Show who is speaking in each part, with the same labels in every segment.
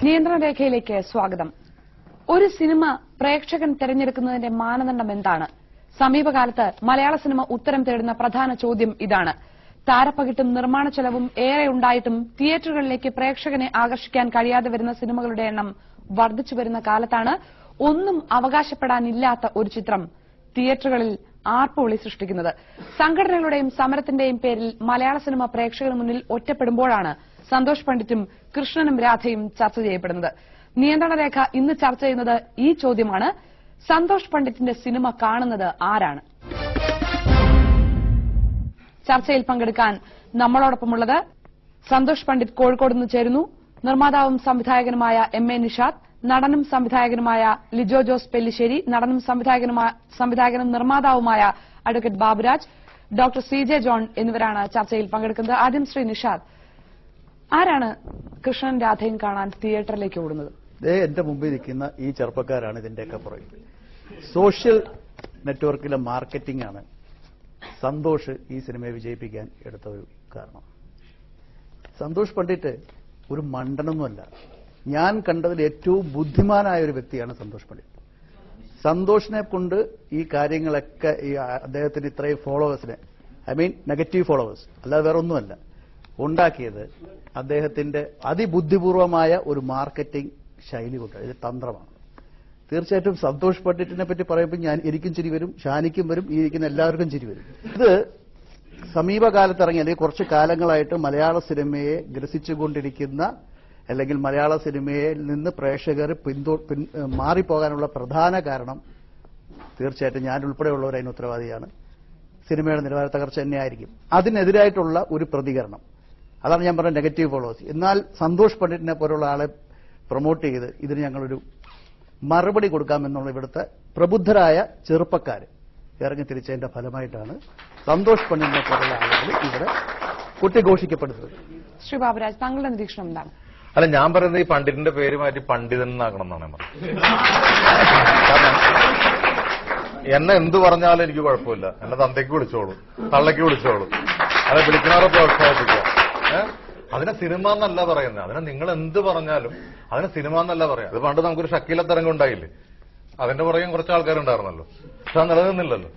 Speaker 1: നിയന്ത്രണ രേഖയിലേക്ക് സ്വാഗതം. ഒരു സിനിമ പ്രേക്ഷകൻ തെരഞ്ഞെടുക്കുന്നതിന്റെ മാനദണ്ഡം എന്താണ്? സമീപകാലത്ത് മലയാള സിനിമ ഉത്തരം തേടുന്ന പ്രധാന ചോദ്യം ഇതാണ്. താരപ്പകിട്ടും നിർമ്മാണ ചെലവും ഏറെ ഉണ്ടായിട്ടും തിയേറ്ററുകളിലേക്ക് പ്രേക്ഷകനെ ആകർഷിക്കാൻ കഴിയാതെ വരുന്ന സിനിമകളുടെ എണ്ണം വർദ്ധിച്ചുവരുന്ന കാലത്താണ് ഒന്നും അവകാശപ്പെടാനില്ലാത്ത ഒരു ചിത്രം തിയേറ്ററുകളിൽ ആർപ്പുവിളി സൃഷ്ടിക്കുന്നത്. സംഘടനകളുടെയും സമരത്തിന്റെയും പേരിൽ മലയാള സിനിമ പ്രേക്ഷകന് മുന്നിൽ ഒറ്റപ്പെടുമ്പോഴാണ് സന്തോഷ് പണ്ഡിറ്റും കൃഷ്ണനും രാധയും ചർച്ച ചെയ്യപ്പെടുന്നത്. നിയന്ത്രണ രേഖ ഇന്ന് ചർച്ച ചെയ്യുന്നത് ഈ ചോദ്യമാണ്: സന്തോഷ് പണ്ഡിറ്റിന്റെ സിനിമ കാണുന്നത് ആരാണ്? ചർച്ചയിൽ പങ്കെടുക്കാൻ നമ്മളോടൊപ്പമുള്ളത് സന്തോഷ് പണ്ഡിറ്റ് കോഴിക്കോട് നിന്ന് ചേരുന്നു. നിർമ്മാതാവും സംവിധായകനുമായ MA നിഷാദ്, നടനും സംവിധായകനുമായ ലിജോ ജോസ് പെല്ലിശ്ശേരി, നടനും സംവിധായകനും നിർമ്മാതാവുമായ advocate Baburaj, doctor CJ John എന്നിവരാണ് ചർച്ചയിൽ പങ്കെടുക്കുന്നത്. ആദ്യം ശ്രീ നിഷാദ്, ആരാണ് കൃഷ്ണൻ രാധയും കാണാൻ തിയേറ്ററിലേക്ക് ഓടുന്നത്?
Speaker 2: എന്റെ മുമ്പിൽ ഇരിക്കുന്ന ഈ ചെറുപ്പക്കാരാണ് ഇതിന്റെയൊക്കെ പുറകിൽ. സോഷ്യൽ നെറ്റ്വർക്കിലെ മാർക്കറ്റിംഗ് ആണ് സന്തോഷ് ഈ സിനിമയെ വിജയിപ്പിക്കാൻ എടുത്ത ഒരു കാരണം. സന്തോഷ് പണ്ഡിറ്റ് ഒരു മണ്ടനൊന്നുമല്ല. ഞാൻ കണ്ടതിൽ ഏറ്റവും ബുദ്ധിമാനായ ഒരു വ്യക്തിയാണ് സന്തോഷ് പണ്ഡിറ്റ്. സന്തോഷിനെ കൊണ്ട് ഈ കാര്യങ്ങളൊക്കെ ഈ അദ്ദേഹത്തിന് ഇത്രയും ഫോളോവേഴ്സിനെ, നെഗറ്റീവ് ഫോളോവേഴ്സ് അല്ലാതെ വേറെ ഒന്നുമല്ല, ഉണ്ടാക്കിയത് അദ്ദേഹത്തിന്റെ അതിബുദ്ധിപൂർവമായ ഒരു മാർക്കറ്റിംഗ് ശൈലി കൊണ്ട്. ഇത് തന്ത്രമാണ്. തീർച്ചയായിട്ടും സന്തോഷ് പണ്ഡിറ്റിനെ പറ്റി പറയുമ്പോൾ എനിക്കും ചിരി വരും, ഷാനിക്കും വരും, ഈ ഇരിക്കുന്ന എല്ലാവർക്കും ചിരി വരും. ഇത് സമീപകാലത്ത് ഇറങ്ങി അല്ലെങ്കിൽ കുറച്ച് കാലങ്ങളായിട്ട് മലയാള സിനിമയെ ഗ്രസിച്ചുകൊണ്ടിരിക്കുന്ന അല്ലെങ്കിൽ മലയാള സിനിമയിൽ നിന്ന് പ്രേക്ഷകർ മാറിപ്പോകാനുള്ള പ്രധാന കാരണം തീർച്ചയായിട്ടും ഞാൻ ഉൾപ്പെടെയുള്ളവർ അതിന് ഉത്തരവാദിയാണ്. സിനിമയുടെ നിലവാര തകർച്ച തന്നെയായിരിക്കും. അതിനെതിരായിട്ടുള്ള ഒരു പ്രതികരണം, അതാണ് ഞാൻ പറഞ്ഞ നെഗറ്റീവ് ഫോളോവേഴ്സ്. എന്നാൽ സന്തോഷ് പണ്ഡിറ്റിനെ പോലുള്ള ആളെ പ്രൊമോട്ട് ചെയ്ത് ഇതിന് ഞങ്ങളൊരു മറുപടി കൊടുക്കാമെന്നുള്ള ഇവിടുത്തെ പ്രബുദ്ധരായ ചെറുപ്പക്കാർ ഇറങ്ങി തിരിച്ചതിന്റെ ഫലമായിട്ടാണ് സന്തോഷ് പണ്ഡിറ്റിനെ പോലുള്ള ആളുകൾ ഇവിടെ കുട്ടിഘോഷിക്കപ്പെടുന്നത്.
Speaker 1: ശ്രീ ബാബുരാജ്, താങ്കളുടെ നിരീക്ഷണം എന്താണ്?
Speaker 3: അല്ല, ഞാൻ പറയുന്നത് ഈ പണ്ഡിറ്റിന്റെ പേര് മാറ്റി പണ്ഡിതൻ എന്നാക്കണം എന്നാണ് ഞാൻ പറഞ്ഞത്. എന്നെ എന്ത് പറഞ്ഞാലും എനിക്ക് കുഴപ്പമില്ല. എന്നെ തന്തയ്ക്ക് വിളിച്ചോളൂ, തള്ളയ്ക്ക് വിളിച്ചോളൂ, അതെ വിളിക്കണവരെ പ്രോത്സാഹിപ്പിക്കുക. അതിനെ സിനിമ എന്നല്ല പറയുന്നത്. അതിനെ നിങ്ങൾ എന്ത് പറഞ്ഞാലും അതിനെ സിനിമ എന്നല്ല പറയാം. അത് പണ്ട് നമുക്കൊരു ഷക്കീല തരംഗം ഉണ്ടായില്ലേ, അതിന്റെ പുറകെ കുറച്ച് ആൾക്കാരുണ്ടായിരുന്നല്ലോ, പക്ഷെ അത് നിലനിന്നില്ലല്ലോ.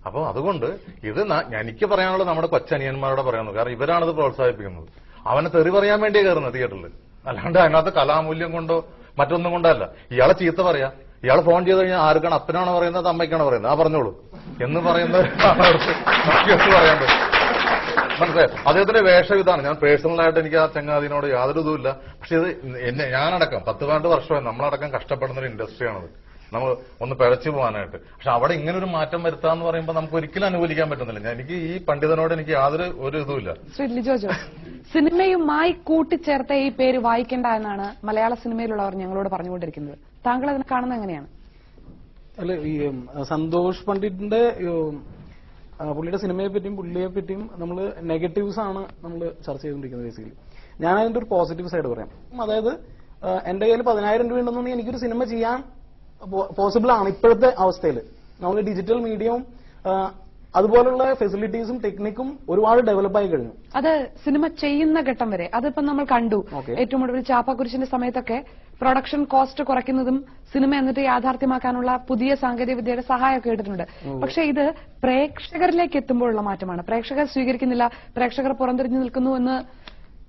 Speaker 3: അപ്പൊ അതുകൊണ്ട് ഇത് എനിക്ക് പറയാനുള്ളത് നമ്മുടെ കൊച്ചനിയന്മാരോട് പറയാനുള്ളത്. കാരണം ഇവരാണിത് പ്രോത്സാഹിപ്പിക്കുന്നത്. അവനെ തെറി പറയാൻ വേണ്ടിയേ കയറുന്നത് തിയേറ്ററിൽ, അല്ലാണ്ട് അതിനകത്ത് കലാമൂല്യം കൊണ്ടോ മറ്റൊന്നും കൊണ്ടല്ല. ഇയാളെ ചീത്ത പറയാ, ഇയാൾ ഫോൺ ചെയ്ത് കഴിഞ്ഞാൽ ആർക്കാണ്, അപ്പനാണോ പറയുന്നത് അമ്മയ്ക്കാണോ പറയുന്നത്, ആ പറഞ്ഞോളൂ എന്ന് പറയുന്നത് പറയാൻ പറ്റും. മനസ്സിലായോ? അദ്ദേഹത്തിന്റെ വേഷം ഇതാണ്. ഞാൻ പേഴ്സണലായിട്ട് എനിക്ക് ആ ചങ്ങാതിനോട് യാതൊരു ഇതുമില്ല. പക്ഷെ ഇത് ഞാനടക്കം 10-12 വർഷമായി നമ്മളടക്കം കഷ്ടപ്പെടുന്ന ഒരു ഇൻഡസ്ട്രിയാണത്, നമ്മൾ ഒന്ന് പിഴച്ചു പോകാനായിട്ട്. പക്ഷെ അവിടെ ഇങ്ങനെ ഒരു മാറ്റം വരുത്താന്ന് പറയുമ്പോൾ നമുക്ക് ഒരിക്കലും അനുകൂലിക്കാൻ പറ്റുന്നില്ല. എനിക്ക് ഈ പണ്ഡിതനോട് എനിക്ക് യാതൊരു ഒരു ഇതുമില്ല.
Speaker 1: ശ്രീ ലിജോ ജോസ്, സിനിമയുമായി കൂട്ടിച്ചേർത്ത ഈ പേര് വായിക്കേണ്ട എന്നാണ് മലയാള സിനിമയിലുള്ളവർ ഞങ്ങളോട് പറഞ്ഞുകൊണ്ടിരിക്കുന്നത്. താങ്കൾ അതിനെ കാണുന്നത് എങ്ങനെയാണ്?
Speaker 4: അല്ല, ഈ സന്തോഷ് പണ്ഡിറ്റിന്റെ പുള്ളിയുടെ സിനിമയെ പറ്റിയും പുള്ളിയെ പറ്റിയും നമ്മൾ നെഗറ്റീവ്സ് ആണ് നമ്മൾ ചർച്ച ചെയ്തുകൊണ്ടിരിക്കുന്നത്. ബേസിക്കലി ഞാൻ അതിന്റെ ഒരു പോസിറ്റീവ് സൈഡ് പറയാം. അതായത് എന്റെ കയ്യിൽ 10,000 രൂപ ഉണ്ടെന്നുണ്ടെങ്കിൽ എനിക്കൊരു സിനിമ ചെയ്യാൻ പോസിബിൾ ആണ് ഇപ്പോഴത്തെ അവസ്ഥയിൽ. നമ്മൾ ഡിജിറ്റൽ മീഡിയവും അതുപോലുള്ള ഫെസിലിറ്റീസും ടെക്നിക്കും ഒരുപാട് ഡെവലപ്പായി കഴിഞ്ഞു.
Speaker 1: അത് സിനിമ ചെയ്യുന്ന ഘട്ടം വരെ അതിപ്പോ നമ്മൾ കണ്ടു. ഏറ്റവും ഒടുവിൽ ചാപ്പാക്കുരിശിന്റെ സമയത്തൊക്കെ പ്രൊഡക്ഷൻ കോസ്റ്റ് കുറയ്ക്കുന്നതും സിനിമ എന്നിട്ട് യാഥാർത്ഥ്യമാക്കാനുള്ള പുതിയ സാങ്കേതിക വിദ്യയുടെ സഹായമൊക്കെ കേട്ടിട്ടുണ്ട്. പക്ഷെ ഇത് പ്രേക്ഷകരിലേക്ക് എത്തുമ്പോഴുള്ള മാറ്റമാണ്. പ്രേക്ഷകർ സ്വീകരിക്കുന്നില്ല, പ്രേക്ഷകർ പുറംതിരിഞ്ഞു നിൽക്കുന്നു എന്ന്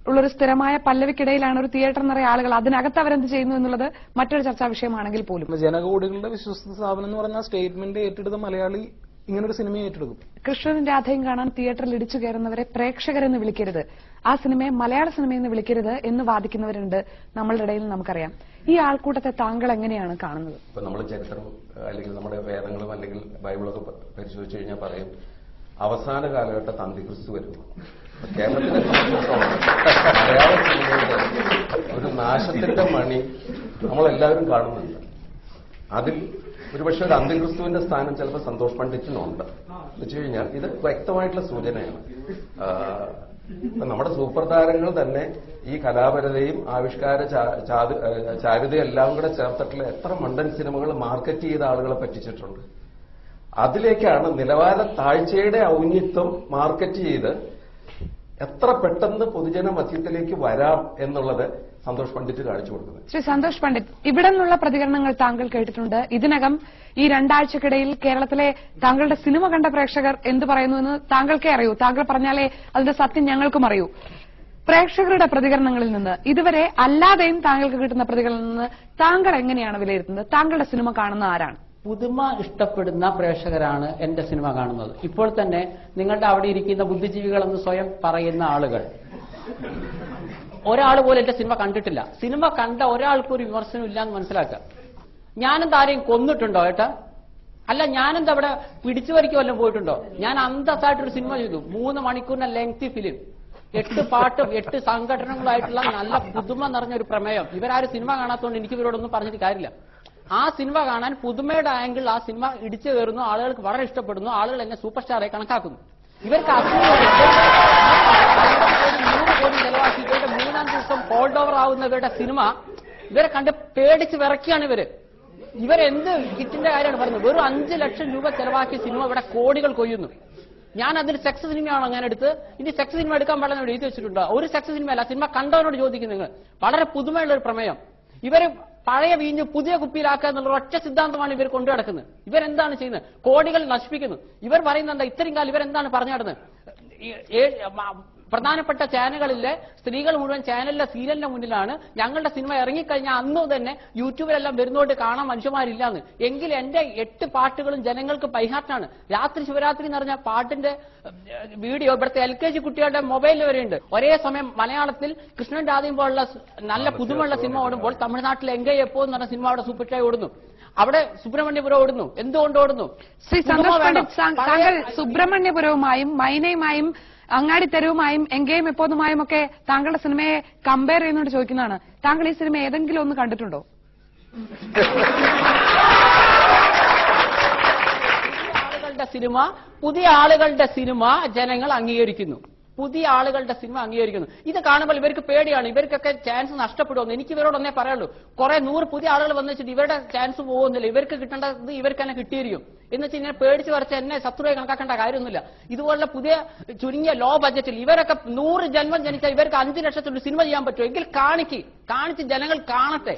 Speaker 1: ഉള്ളൊരു സ്ഥിരമായ പല്ലവിക്കിടയിലാണ് ഒരു തിയേറ്റർ നിറയെ ആളുകൾ. അതിനകത്ത് അവരെന്ത് ചെയ്യുന്നു എന്നുള്ളത് മറ്റൊരു ചർച്ചാ വിഷയമാണെങ്കിൽ പോലും.
Speaker 4: ജനകോടികളുടെ വിശ്വസ്ത സ്ഥാപനം എന്ന് പറഞ്ഞ സ്റ്റേറ്റ്മെന്റ് ഏറ്റെടുത്ത മലയാളി ഇങ്ങനൊരു സിനിമയെ ഏറ്റെടുക്കും.
Speaker 1: കൃഷ്ണനും രാധയും കാണാൻ തിയേറ്ററിൽ ഇടിച്ചു കയറുന്നവരെ പ്രേക്ഷകരെന്ന് വിളിക്കരുത്, ആ സിനിമയെ മലയാള സിനിമയെന്ന് വിളിക്കരുത് എന്ന് വാദിക്കുന്നവരുണ്ട് നമ്മളുടെ ഇടയിൽ. നമുക്കറിയാം. ഈ ആൾക്കൂട്ടത്തെ താങ്കൾ എങ്ങനെയാണ് കാണുന്നത്?
Speaker 5: ഇപ്പൊ നമ്മൾ ചരിത്രം അല്ലെങ്കിൽ നമ്മുടെ വേദങ്ങളും അല്ലെങ്കിൽ ബൈബിളൊക്കെ പരിശോധിച്ചു കഴിഞ്ഞാൽ പറയും അവസാന കാലഘട്ട അന്തിക്രിസ്തു വരുന്നു. കേരളത്തിലെ മലയാള സിനിമയുടെ ഒരു നാശത്തിന്റെ മണി നമ്മളെല്ലാവരും കാണുന്നുണ്ട്. അതിൽ ഒരുപക്ഷെ ഒരു അന്ത്യക്രിസ്തുവിന്റെ സ്ഥാനം ചിലപ്പോൾ സന്തോഷ് പണ്ഡിറ്റിനുണ്ട് എന്ന് വെച്ച് കഴിഞ്ഞാൽ ഇത് വ്യക്തമായിട്ടുള്ള സൂചനയാണ്. നമ്മുടെ സൂപ്പർ താരങ്ങൾ തന്നെ ഈ കലാപരതയും ആവിഷ്കാര ചാരുതയും എല്ലാം കൂടെ ചേർത്തിട്ടുള്ള എത്ര മണ്ടൻ സിനിമകൾ മാർക്കറ്റ് ചെയ്ത ആളുകളെ പറ്റിച്ചിട്ടുണ്ട്. അതിലേക്കാണ് നിലവാര താഴ്ചയുടെ ഔന്നിത്യം മാർക്കറ്റ് ചെയ്ത് എത്ര പെട്ടെന്ന് പൊതുജന മധ്യത്തിലേക്ക് വരാം എന്നുള്ളത് സന്തോഷ് പണ്ഡിറ്റ് കാണിച്ചു കൊടുക്കുന്നത്.
Speaker 1: ശ്രീ സന്തോഷ് പണ്ഡിറ്റ്, ഇവിടെ നിന്നുള്ള പ്രതികരണങ്ങൾ താങ്കൾ കേട്ടിട്ടുണ്ട്. ഇതിനകം ഈ 2 ആഴ്ചക്കിടയിൽ കേരളത്തിലെ താങ്കളുടെ സിനിമ കണ്ട പ്രേക്ഷകർ എന്ത് പറയുന്നുവെന്ന് താങ്കൾക്കേ അറിയൂ. താങ്കൾ പറഞ്ഞാലേ അതിന്റെ സത്യം ഞങ്ങൾക്കും അറിയൂ. പ്രേക്ഷകരുടെ പ്രതികരണങ്ങളിൽ നിന്ന് ഇതുവരെ അല്ലാതെയും താങ്കൾക്ക് കിട്ടുന്ന പ്രതികരണങ്ങളിൽ നിന്ന് താങ്കൾ എങ്ങനെയാണ് വിലയിരുത്തുന്നത്? താങ്കളുടെ സിനിമ കാണുന്ന ആരാണ്?
Speaker 6: പുതുമ ഇഷ്ടപ്പെടുന്ന പ്രേക്ഷകരാണ് എന്റെ സിനിമ കാണുന്നത്. ഇപ്പോൾ തന്നെ നിങ്ങളുടെ അവിടെ ഇരിക്കുന്ന ബുദ്ധിജീവികളെന്ന് സ്വയം പറയുന്ന ആളുകൾ ഒരാൾ പോലും എന്റെ സിനിമ കണ്ടിട്ടില്ല. സിനിമ കണ്ട ഒരാൾക്കും ഒരു വിമർശനം ഇല്ലാന്ന് മനസ്സിലാക്കുക. ഞാനെന്താ ആരെയും കൊന്നിട്ടുണ്ടോ ഏട്ടാ? അല്ല, ഞാനെന്താ അവിടെ പിടിച്ചു വരിക്കോ വല്ലതും പോയിട്ടുണ്ടോ? ഞാൻ അന്തസ്സായിട്ടൊരു സിനിമ ചെയ്തു. 3 മണിക്കൂറിന്റെ ലെങ്തി ഫിലിം, 8 പാട്ടും 8 സംഘടനകളായിട്ടുള്ള നല്ല പുതുമ നിറഞ്ഞൊരു പ്രമേയം. ഇവരാരും സിനിമ കാണാത്തതുകൊണ്ട് എനിക്ക് ഇവരോടൊന്നും പറഞ്ഞിട്ട് കാര്യമില്ല. ആ സിനിമ കാണാൻ പുതുമയുടെ ആംഗിൾ ആ സിനിമ ഇടിച്ചു കയറുന്നു, ആളുകൾക്ക് വളരെ ഇഷ്ടപ്പെടുന്നു, ആളുകൾ എന്നെ സൂപ്പർ സ്റ്റാറായി കണക്കാക്കുന്നു. ഇവർക്ക് 3 കോടി ചെലവാക്കി ഇവരുടെ 3-ാം ദിവസം ഹോൾഡ് ഓവർ ആവുന്നവരുടെ സിനിമ ഇവരെ കണ്ട് പേടിച്ച് വിറയ്ക്കുകയാണ്. ഇവരെന്ത് ഹിറ്റിന്റെ കാര്യമാണ് പറയുന്നത്? വെറും 5 ലക്ഷം രൂപ ചെലവാക്കിയ സിനിമ ഇവിടെ കോടികൾ കൊയ്യുന്നു. ഞാൻ അതിൽ സെക്സ് സിനിമയാണോ ഞാൻ എടുത്ത്? ഇനി സെക്സ് സിനിമ എടുക്കാൻ പാടില്ലെന്ന് എഴുതി വെച്ചിട്ടുണ്ടോ? ഒരു സെക്സ് സിനിമയല്ല, സിനിമ കണ്ടവനോട് ചോദിക്കുന്നു. നിങ്ങൾ വളരെ പുതുമയുള്ള ഒരു പ്രമേയം. ഇവര് പഴയ വീഞ്ഞ് പുതിയ കുപ്പിയിലാക്കുക എന്നുള്ള ഒറ്റ സിദ്ധാന്തമാണ് ഇവർ കൊണ്ടു നടക്കുന്നത്. ഇവരെന്താണ് ചെയ്യുന്നത്? കോടികൾ നശിപ്പിക്കുന്നു. ഇവർ പറയുന്നത് ഇത്രയും കാലം ഇവരെന്താണ് പറഞ്ഞു നടന്നത്? പ്രധാനപ്പെട്ട ചാനലുകളിലെ സ്ത്രീകൾ മുഴുവൻ ചാനലിലെ സീരിയലിന്റെ മുന്നിലാണ്. ഞങ്ങളുടെ സിനിമ ഇറങ്ങിക്കഴിഞ്ഞാൽ അന്നു തന്നെ യൂട്യൂബിലെല്ലാം വരുന്നോണ്ട് കാണാൻ മനുഷ്യന്മാരില്ലാന്ന്. എങ്കിൽ എന്റെ 8 പാട്ടുകളും ജനങ്ങൾക്ക് ബൈഹാർട്ടാണ്. രാത്രി ശിവരാത്രി എന്ന് പറഞ്ഞ പാട്ടിന്റെ വീഡിയോ ഇവിടുത്തെ LKG കുട്ടികളുടെ മൊബൈലിൽ വരെയുണ്ട്. ഒരേ സമയം മലയാളത്തിൽ കൃഷ്ണൻ രാധയും പോലുള്ള നല്ല പുതുമുള്ള സിനിമ ഓടുമ്പോൾ തമിഴ്നാട്ടിൽ എങ്കൈ എപ്പോ എന്ന് പറഞ്ഞ സിനിമ അവിടെ സൂപ്പർഹിറ്റായി ഓടുന്നു. അവിടെ സുബ്രഹ്മണ്യപുരം ഓടുന്നു. എന്തുകൊണ്ട് ഓടുന്നു?
Speaker 1: ശ്രീ സന്തോഷ് പണ്ഡിറ്റ്, താങ്കൾ സുബ്രഹ്മണ്യപുരവുമായും മൈനയുമായും അങ്ങാടി തെരുവുമായും എങ്കേയും എപ്പോതുമായും ഒക്കെ താങ്കളുടെ സിനിമയെ കമ്പയർ ചെയ്യുന്നോണ്ട് ചോദിക്കുന്നതാണ്. താങ്കൾ ഈ സിനിമ ഏതെങ്കിലും ഒന്ന് കണ്ടിട്ടുണ്ടോ?
Speaker 6: പുതിയ ആളുകളുടെ സിനിമ ജനങ്ങൾ അംഗീകരിക്കുന്നു. പുതിയ ആളുകളുടെ സിനിമ അംഗീകരിക്കുന്നു. ഇത് കാണുമ്പോൾ ഇവർക്ക് പേടിയാണ്. ഇവർക്കൊക്കെ ചാൻസ് നഷ്ടപ്പെടുമെന്ന് എനിക്ക് ഇവരോടൊന്നേ പറയുള്ളൂ. 100 പുതിയ ആളുകൾ വന്നു വെച്ചിട്ട് ഇവരുടെ ചാൻസ് പോകുന്നില്ല. ഇവർക്ക് കിട്ടേണ്ടത് ഇവർക്ക് തന്നെ കിട്ടിയിരിക്കും എന്ന് വെച്ചാൽ ഇങ്ങനെ പേടിച്ച് വരച്ച് എന്നെ ശത്രുവായി കണക്കാക്കേണ്ട കാര്യമൊന്നുമില്ല. ഇതുപോലുള്ള പുതിയ ചുരുങ്ങിയ ലോ ബജറ്റിൽ ഇവരൊക്കെ 100 ജന്മം ജനിച്ചാൽ ഇവർക്ക് 5 ലക്ഷത്തിൽ സിനിമ ചെയ്യാൻ പറ്റുമോ? എങ്കിൽ കാണിച്ച് ജനങ്ങൾ കാണട്ടെ.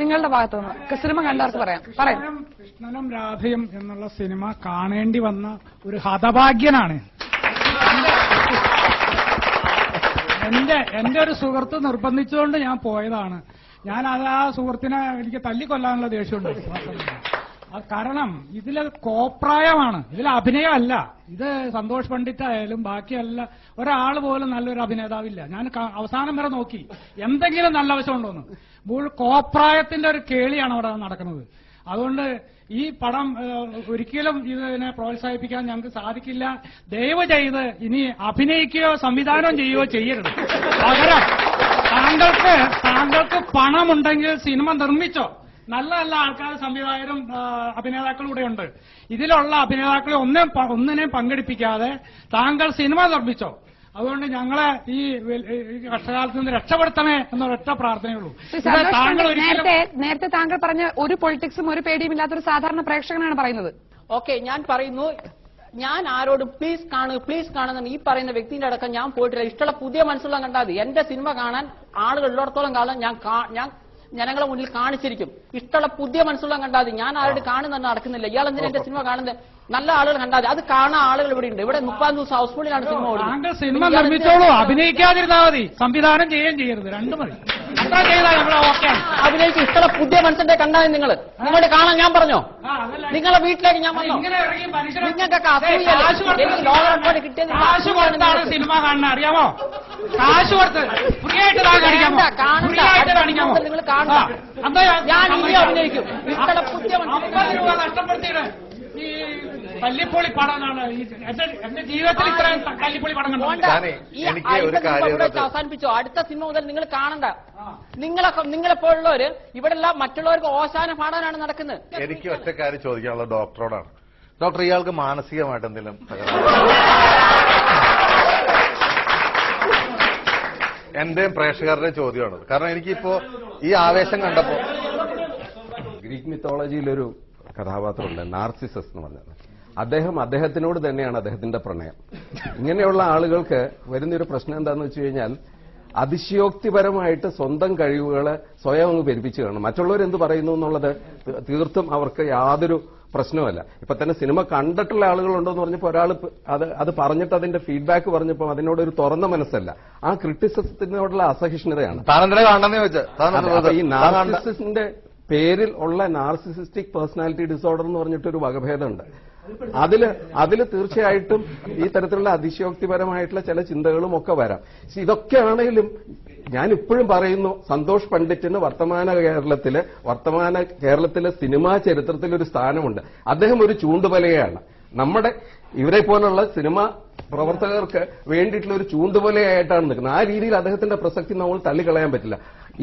Speaker 1: നിങ്ങളുടെ ഭാഗത്തുനിന്ന് സിനിമ കണ്ടവർക്ക് പറയാം.
Speaker 7: കൃഷ്ണനും രാധയും എന്നുള്ള സിനിമ കാണേണ്ടി വന്ന ഒരു ഹതഭാഗ്യനാണ്. എന്റെ ഒരു സുഹൃത്ത് നിർബന്ധിച്ചുകൊണ്ട് ഞാൻ പോയതാണ്. ഞാൻ അത് ആ സുഹൃത്തിനെ എനിക്ക് തല്ലിക്കൊല്ലാനുള്ള ദേഷ്യമുണ്ട്. കാരണം ഇതില് കോപ്രായമാണ്, ഇതിൽ അഭിനയമല്ല. ഇത് സന്തോഷ് പണ്ഡിറ്റ് ആയാലും ബാക്കിയല്ല ഒരാൾ പോലും നല്ലൊരു അഭിനേതാവില്ല. ഞാൻ അവസാനം വരെ നോക്കി എന്തെങ്കിലും നല്ല വശമുണ്ടോന്ന്. കോപ്രായത്തിന്റെ ഒരു കേളിയാണ് അവിടെ നടക്കുന്നത്. അതുകൊണ്ട് ഈ പടം ഒരിക്കലും ഇതിനെ പ്രോത്സാഹിപ്പിക്കാൻ ഞങ്ങൾക്ക് സാധിക്കില്ല. ദയവ് ചെയ്ത് ഇനി അഭിനയിക്കുകയോ സംവിധാനം ചെയ്യുകയോ ചെയ്യരുത്. പകരം താങ്കൾക്ക് പണമുണ്ടെങ്കിൽ സിനിമ നിർമ്മിച്ചോ. നല്ല നല്ല ആൾക്കാർ, സംവിധായകരും അഭിനേതാക്കളും ഇവിടെ ഉണ്ട്. ഇതിലുള്ള അഭിനേതാക്കളെ ഒന്നിനെയും പങ്കെടുപ്പിക്കാതെ താങ്കൾ സിനിമ നിർമ്മിച്ചോ. അതുകൊണ്ട് ഞങ്ങളെ ഈ കഷ്ടകാലത്ത് നിന്ന് രക്ഷപ്പെടുത്തണേ എന്നൊരൊറ്റ പ്രാർത്ഥനയുള്ളൂ.
Speaker 1: നേരത്തെ താങ്കൾ പറഞ്ഞ ഒരു പൊളിറ്റിക്സും ഒരു പേടിയും ഇല്ലാത്തൊരു സാധാരണ പ്രേക്ഷകനാണ് പറയുന്നത്.
Speaker 6: ഓക്കെ, ഞാൻ പറയുന്നു, ഞാൻ ആരോടും പ്ലീസ് കാണുന്ന ഈ പറയുന്ന വ്യക്തിന്റെ അടക്കം ഞാൻ പോയിട്ടില്ല. ഇഷ്ടമുള്ള പുതിയ മനസ്സുള്ള കണ്ടാൽ മതി. എന്റെ സിനിമ കാണാൻ ആളുകൾ ഉള്ളിടത്തോളം കാലം ഞാൻ ജനങ്ങളെ മുന്നിൽ കാണിച്ചിരിക്കും. ഇഷ്ടമുള്ള പുതിയ മനസ്സുള്ള കണ്ടാൽ മതി. ഞാൻ ആരോട് കാണുന്ന നടക്കുന്നില്ല. ഇയാൾ എന്തിനാ എന്റെ സിനിമ കാണുന്നത്? നല്ല ആളുകൾ കണ്ടാൽ അത് കാണാൻ ആളുകൾ ഇവിടെ ഉണ്ട്. ഇവിടെ 30 ദിവസം ഹൗസ്ഫുള്ളിലാണ് സിനിമ ഓടുന്നത്.
Speaker 7: സിനിമ നിർമ്മിച്ചോളൂ, അഭിനയിക്കാതിരുന്നാൽ മതി. സംവിധാനം ചെയ്യുകയും ചെയ്യരുത്, രണ്ടു മതി. അത്ര ചെയ്താൽ നമ്മൾ ഓക്കെ.
Speaker 6: അഭിനയിച്ച് ഇഷ്ടമുള്ള പുതിയ മനുഷ്യന്റെ കണ്ടാൽ നിങ്ങളുടെ കാണാൻ ഞാൻ പറഞ്ഞോ? നിങ്ങളെ വീട്ടിലേക്ക് ഞാൻ വന്നോ? നിങ്ങൾക്കൊക്കെ ലോകം കിട്ടിയത്
Speaker 7: കാശ് കൊടുത്താണ് സിനിമ കാണുന്നത്, അറിയാമോ? കാശ് കൊടുത്ത് ഫ്രീ ആയിട്ട് കാണിക്കാമോ?
Speaker 6: നിങ്ങൾ കാണുക. ഞാൻ ഇനി അഭിനയിക്കും. ഇഷ്ടമുള്ള പുതിയ
Speaker 7: 50 രൂപ നഷ്ടപ്പെടുത്തിയിട്ട് ഈ തല്ലിപ്പൊളി പടമാണ് എന്റെ ജീവിതത്തിൽ ഇത്രയും തല്ലിപ്പൊളി പടം കണ്ടു.
Speaker 6: അവസാനിപ്പിച്ചോ. അടുത്ത സിനിമ മുതൽ നിങ്ങൾ കാണണ്ട. നിങ്ങളെപ്പോലുള്ളവര് ഇവിടെല്ലാം മറ്റുള്ളവർക്ക് ഓശാന പാടാനാണ് നടക്കുന്നത്.
Speaker 3: എനിക്ക് ഒറ്റ കാര്യം ചോദിക്കാനുള്ള ഡോക്ടറോടാണ്. ഡോക്ടർ, ഇയാൾക്ക് മാനസികമായിട്ട് എന്തെങ്കിലും എന്റെയും പ്രേക്ഷകരുടെയും ചോദ്യമാണ്. കാരണം എനിക്കിപ്പോ ഈ ആവേശം കണ്ടപ്പോ
Speaker 5: ഗ്രീക്ക് മിത്തോളജിയിലൊരു കഥാപാത്രമുണ്ട്, നാർസിസസ് എന്ന് പറഞ്ഞത്. അദ്ദേഹത്തിനോട് തന്നെയാണ് അദ്ദേഹത്തിന്റെ പ്രണയം. ഇങ്ങനെയുള്ള ആളുകൾക്ക് വരുന്നൊരു പ്രശ്നം എന്താണെന്ന് വെച്ച് കഴിഞ്ഞാൽ അതിശയോക്തിപരമായിട്ട് സ്വന്തം കഴിവുകളെ സ്വയം അങ്ങ് പെരുപ്പിച്ചു കാണും. മറ്റുള്ളവരെന്ത് പറയുന്നു എന്നുള്ളത് തീർത്തും അവർക്ക് യാതൊരു പ്രശ്നമല്ല. ഇപ്പൊ തന്നെ സിനിമ കണ്ടിട്ടുള്ള ആളുകളുണ്ടോന്ന് പറഞ്ഞപ്പോൾ ഒരാൾ അത് പറഞ്ഞിട്ട് അതിന്റെ ഫീഡ്ബാക്ക് പറഞ്ഞപ്പോൾ അതിനോടൊരു തുറന്ന മനസ്സല്ല, ആ ക്രിറ്റിസിസത്തിനോടുള്ള അസഹിഷ്ണുതയാണ്. ഈ നാർസിസിന്റെ പേരിൽ ഉള്ള നാർസിസിസ്റ്റിക് പേഴ്സണാലിറ്റി ഡിസോർഡർ എന്ന് പറഞ്ഞിട്ടൊരു വകഭേദമുണ്ട്. അതില് തീർച്ചയായിട്ടും ഈ തരത്തിലുള്ള അതിശയോക്തിപരമായിട്ടുള്ള ചില ചിന്തകളും ഒക്കെ വരാം. ഇതൊക്കെ ആണെങ്കിലും ഞാൻ ഇപ്പോഴും പറയുന്നു, സന്തോഷ് പണ്ഡിറ്റിന് വർത്തമാന കേരളത്തിലെ സിനിമാ ചരിത്രത്തിലൊരു സ്ഥാനമുണ്ട്. അദ്ദേഹം ഒരു ചൂണ്ടുപലകയാണ്. നമ്മുടെ ഇവരെ പോലുള്ള സിനിമാ പ്രവർത്തകർക്ക് വേണ്ടിയിട്ടുള്ള ഒരു ചൂണ്ടുപലയായിട്ടാണ് നിൽക്കുന്നത്. ആ രീതിയിൽ അദ്ദേഹത്തിന്റെ പ്രസക്തി നമ്മൾ തള്ളിക്കളയാൻ പറ്റില്ല.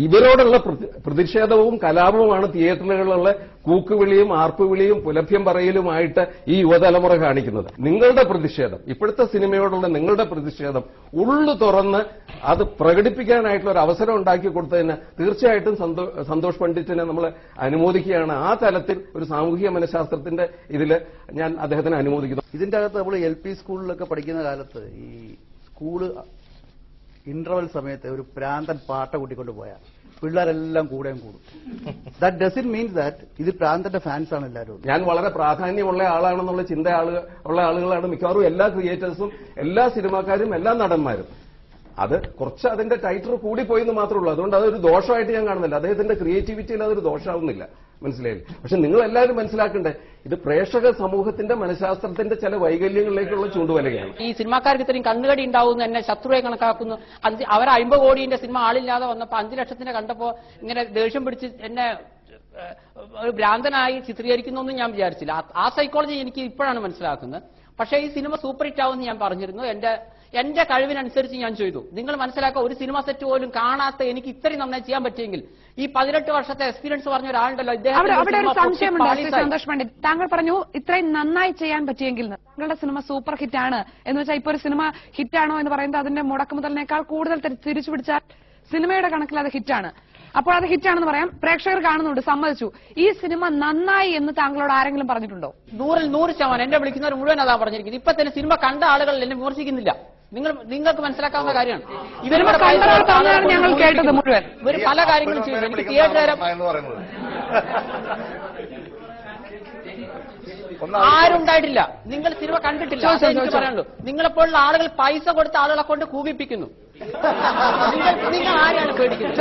Speaker 5: ഇവരോടുള്ള പ്രതിഷേധവും കലാപവുമാണ് തിയേറ്ററുകളിലുള്ള കൂക്കുവിളിയും ആർപ്പുവിളിയും പുലഭ്യം പറയലുമായിട്ട് ഈ യുവതലമുറ കാണിക്കുന്നത്. നിങ്ങളുടെ പ്രതിഷേധം, ഇപ്പോഴത്തെ സിനിമയോടുള്ള നിങ്ങളുടെ പ്രതിഷേധം ഉള്ളു തുറന്ന് അത് പ്രകടിപ്പിക്കാനായിട്ടുള്ള ഒരു അവസരം ഉണ്ടാക്കി കൊടുത്തതിന് തീർച്ചയായിട്ടും സന്തോഷ് പണ്ഡിറ്റിനെ നമ്മൾ അനുമോദിക്കുകയാണ്. ആ തലത്തിൽ ഒരു സാമൂഹിക മനഃശാസ്ത്രത്തിന്റെ ഇതിൽ ഞാൻ അദ്ദേഹത്തിനെ അനുമോദിക്കുന്നു.
Speaker 2: ഇതിന്റെ അകത്ത് നമ്മൾ LP സ്കൂളിലൊക്കെ പഠിക്കുന്ന കാലത്ത് ഈ സ്കൂള് ഇന്റർവൽ സമയത്ത് ഒരു പ്രാന്തൻ പാട്ട കൂട്ടിക്കൊണ്ട് പോയാൽ പിള്ളേരെല്ലാം കൂടും. ദാറ്റ് ഡസന്റ് മീൻസ് ദാറ്റ് ഇത് പ്രാന്തന്റെ ഫാൻസ് ആണ് എല്ലാവരും.
Speaker 5: ഞാൻ വളരെ പ്രാധാന്യമുള്ള ആളാണെന്നുള്ള ചിന്ത ഉള്ള ആളുകളാണ് മിക്കവാറും എല്ലാ ക്രിയേറ്റേഴ്സും, എല്ലാ സിനിമാക്കാരും, എല്ലാ നടന്മാരും. അത് കുറച്ച് അതിന്റെ ടൈറ്റർ കൂടിപ്പോയി എന്ന് മാത്രമേ ഉള്ളൂ. അതുകൊണ്ട് അതൊരു ദോഷമായിട്ട് ഞാൻ കാണുന്നില്ല. അദ്ദേഹത്തിന്റെ ക്രിയേറ്റിവിറ്റിയിൽ അതൊരു ദോഷമാവുന്നില്ല, മനസ്സിലായില്ല. പക്ഷെ നിങ്ങൾ എല്ലാവരും മനസ്സിലാക്കണ്ടേ, ഇത് പ്രേക്ഷക സമൂഹത്തിന്റെ മനഃശാസ്ത്രത്തിന്റെ ചില വൈകല്യങ്ങളിലേക്കുള്ള ചൂണ്ടുവലകയാണ്.
Speaker 6: ഈ സിനിമാക്കാർക്ക് ഇത്രയും കണ്ണുകടി ഉണ്ടാവുന്നു, എന്നെ ശത്രുവായി കണക്കാക്കുന്നു. അവർ 50 കോടിന്റെ സിനിമ ആളില്ലാതെ വന്നപ്പോ 5 ലക്ഷത്തിന് കണ്ടപ്പോ ഇങ്ങനെ ദേഷ്യം പിടിച്ച് എന്നെ ഒരു ഭ്രാന്തനായി ചിത്രീകരിക്കുന്നു ഞാൻ വിചാരിച്ചില്ല. ആ സൈക്കോളജി എനിക്ക് ഇപ്പോഴാണ് മനസ്സിലാക്കുന്നത്. പക്ഷേ ഈ സിനിമ സൂപ്പർ ഹിറ്റ് ആവുമെന്ന് ഞാൻ പറഞ്ഞിരുന്നു. എന്റെ കഴിവിനനുസരിച്ച് ഞാൻ ചെയ്തു. നിങ്ങൾ മനസ്സിലാക്കുക, ഒരു സിനിമ സെറ്റ് പോലും കാണാത്ത എനിക്ക് ഇത്രയും നന്നായി ചെയ്യാൻ പറ്റിയെങ്കിൽ ഈ 18 വർഷത്തെ എക്സ്പീരിയൻസ് പറഞ്ഞ ഒരാളുണ്ടല്ലോ,
Speaker 1: അവിടെ ഒരു സംശയമുണ്ട് ശ്രീ സന്തോഷ് പണ്ഡിറ്റ്. താങ്കൾ പറഞ്ഞു ഇത്രയും നന്നായി ചെയ്യാൻ പറ്റിയെങ്കിൽ താങ്കളുടെ സിനിമ സൂപ്പർ ഹിറ്റ് ആണ് എന്ന് വെച്ചാൽ ഇപ്പൊ ഒരു സിനിമ ഹിറ്റാണോ എന്ന് പറയുന്നത് അതിന്റെ മുടക്കുമുതലിനേക്കാൾ കൂടുതൽ തിരിച്ചു പിടിച്ചാൽ സിനിമയുടെ കണക്കിൽ അത് ഹിറ്റാണ്. അപ്പോൾ അത് ഹിറ്റാണെന്ന് പറയാം, പ്രേക്ഷകർ കാണുന്നുണ്ട്, സമ്മതിച്ചു. ഈ സിനിമ നന്നായി എന്ന് താങ്കളോട് ആരെങ്കിലും പറഞ്ഞിട്ടുണ്ടോ?
Speaker 6: 100% എന്നെ വിളിക്കുന്നവർ മുഴുവൻ അതാ പറഞ്ഞിരിക്കുന്നത്. ഇപ്പൊ തന്നെ സിനിമ കണ്ട ആളുകൾ എന്നെ വിമർശിക്കുന്നില്ല. നിങ്ങൾക്ക് മനസ്സിലാക്കാവുന്ന കാര്യമാണ്.
Speaker 1: ഞങ്ങൾ കേട്ടത് മുഴുവൻ
Speaker 6: ഇവർ പല കാര്യങ്ങളും ചെയ്തു. എനിക്ക് തിയേറ്റർ ആരുണ്ടായിട്ടില്ല. നിങ്ങൾ സിനിമ കണ്ടിട്ടില്ല, എനിക്ക് പറയാനുള്ളൂ. നിങ്ങളെപ്പോലുള്ള ആളുകൾ പൈസ കൊടുത്ത ആളുകളെ കൊണ്ട് കൂവിപ്പിക്കുന്നു. നിങ്ങൾ ആരെയാണ് പേടിക്കുന്നത്?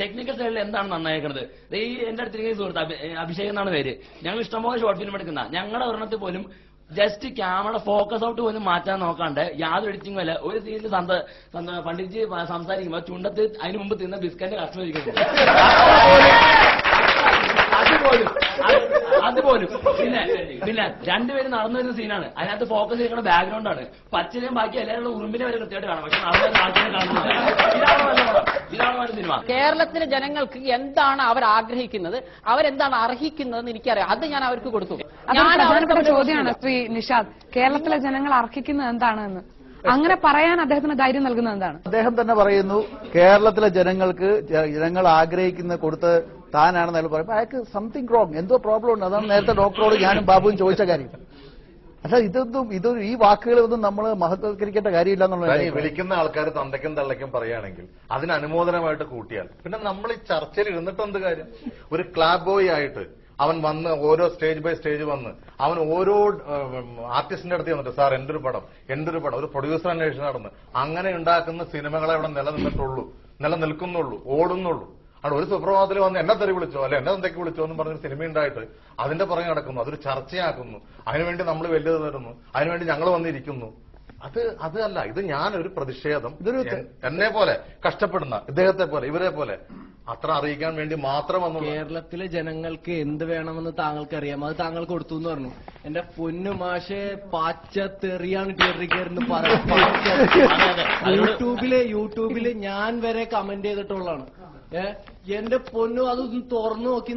Speaker 8: ടെക്നിക്കൽ സൈഡിൽ എന്താണ് നന്നായിരിക്കുന്നത്? ഈ എന്റെ അടുത്തിരിക്കുന്ന സുഹൃത്ത് അഭിഷേക് എന്നാണ് പേര്. ഞങ്ങൾ ഇഷ്ടംപോലെ ഷോർട്ട് ഫിലിം എടുക്കുന്ന, ഞങ്ങളുടെ ഒരെണ്ണത്തിൽ പോലും ജസ്റ്റ് ക്യാമറ ഫോക്കസ് ഔട്ട് പോലും മാറ്റാൻ നോക്കാണ്ട് യാതൊരു എഡിറ്റിംഗും അല്ല. ഒരു സീനിൽ പണ്ഡിറ്റ്ജി സംസാരിക്കുമ്പോൾ ചുണ്ടത്ത് അതിന് മുമ്പ് തിന്ന ബിസ്ക്കറ്റ് കഷ്ണം ഇരിക്കുന്നു. അതുപോലും പിന്നെ രണ്ടുപേരും നടന്നു വരുന്ന സീനാണ്. അതിനകത്ത് ഫോക്കസ് ചെയ്യുന്ന ബാക്ക്ഗ്രൗണ്ടാണ്. പച്ചനെയും ബാക്കി എല്ലാവരും ഉറുമ്പിനെ വരെ കൃത്യമായിട്ട് കാണാം. പക്ഷെ നടന്നു ആൾക്കാരെ കാണുന്നില്ല. ഇതാണ് സിനിമ.
Speaker 6: കേരളത്തിലെ ജനങ്ങൾക്ക് എന്താണ് അവർ ആഗ്രഹിക്കുന്നത്, അവരെന്താണ് അർഹിക്കുന്നതെന്ന് എനിക്കറിയാം. അത് ഞാൻ അവർക്ക് കൊടുത്തു.
Speaker 1: പ്രധാനപ്പെട്ട ചോദ്യമാണ് ശ്രീ നിഷാദ്, കേരളത്തിലെ ജനങ്ങൾ അർഹിക്കുന്നത് എന്താണെന്ന്. അങ്ങനെ പറയാൻ അദ്ദേഹത്തിന് ധൈര്യം നൽകുന്നത് എന്താണ്?
Speaker 2: അദ്ദേഹം തന്നെ പറയുന്നു കേരളത്തിലെ ജനങ്ങൾ ആഗ്രഹിക്കുന്ന കൊടുത്ത് താനാണെന്ന് അയാൾ പറയുമ്പോൾ അയാൾക്ക് സംതിങ് റോങ്, എന്തോ പ്രോബ്ലം ഉണ്ട്. അതാണ് നേരത്തെ ഡോക്ടറോട് ഞാനും ബാബുവും ചോദിച്ച കാര്യം. അല്ല ഈ വാക്കുകളൊന്നും നമ്മൾ മഹത്വവൽക്കരിക്കേണ്ട കാര്യമില്ല എന്നുള്ളത്.
Speaker 3: വിളിക്കുന്ന ആൾക്കാർ തന്തയ്ക്കും തള്ളയ്ക്കും പറയുകയാണെങ്കിൽ അതിന് അനുമോദനമായിട്ട് കൂട്ടിയാൽ പിന്നെ നമ്മൾ ഈ ചർച്ചയിൽ ഇരുന്നിട്ട് എന്ത് കാര്യം? ഒരു ക്ലാബ് ബോയ് ആയിട്ട് അവൻ വന്ന് ഓരോ സ്റ്റേജ് ബൈ സ്റ്റേജ് വന്ന് അവൻ ഓരോ ആർട്ടിസ്റ്റിന്റെ അടുത്ത് വന്നിട്ട് സാർ എന്റെ ഒരു പടം ഒരു പ്രൊഡ്യൂസർ അന്വേഷണം നടന്ന് അങ്ങനെ ഉണ്ടാക്കുന്ന സിനിമകളെ അവിടെ നിലനിൽക്കുന്നുള്ളൂ, ഓടുന്നുള്ളൂ. അവിടെ ഒരു സുപ്രഭാതത്തിൽ വന്ന് എന്നെ തെറി വിളിച്ചോ അല്ലെ എന്നെ എന്തൊക്കെ വിളിച്ചോ എന്നും പറഞ്ഞൊരു സിനിമ ഉണ്ടായിട്ട് അതിന്റെ പുറകെ നടക്കുന്നു, അതൊരു ചർച്ചയാക്കുന്നു, അതിനുവേണ്ടി നമ്മൾ വലുത് തരുന്നു, അതിനുവേണ്ടി ഞങ്ങൾ വന്നിരിക്കുന്നു. അതല്ല, ഇത് ഞാനൊരു പ്രതിഷേധം എന്നെ പോലെ കഷ്ടപ്പെടുന്ന ഇദ്ദേഹത്തെ പോലെ ഇവരെ പോലെ അത്ര അറിയിക്കാൻ വേണ്ടി മാത്രം വന്നു.
Speaker 9: കേരളത്തിലെ ജനങ്ങൾക്ക് എന്ത് വേണമെന്ന് താങ്കൾക്ക് അറിയാം, അത് താങ്കൾ കൊടുത്തു എന്ന് പറഞ്ഞു. എന്റെ പൊന്നു മാഷെ പാച്ചത്തെറിയാണ് തിയേറ്ററിൽ കയറുന്ന പറയാം. യൂട്യൂബില് ഞാൻ വരെ കമന്റ് ചെയ്തിട്ടുള്ളതാണ്. എന്റെ പൊന്നു അതൊന്ന് തുറന്നു നോക്കി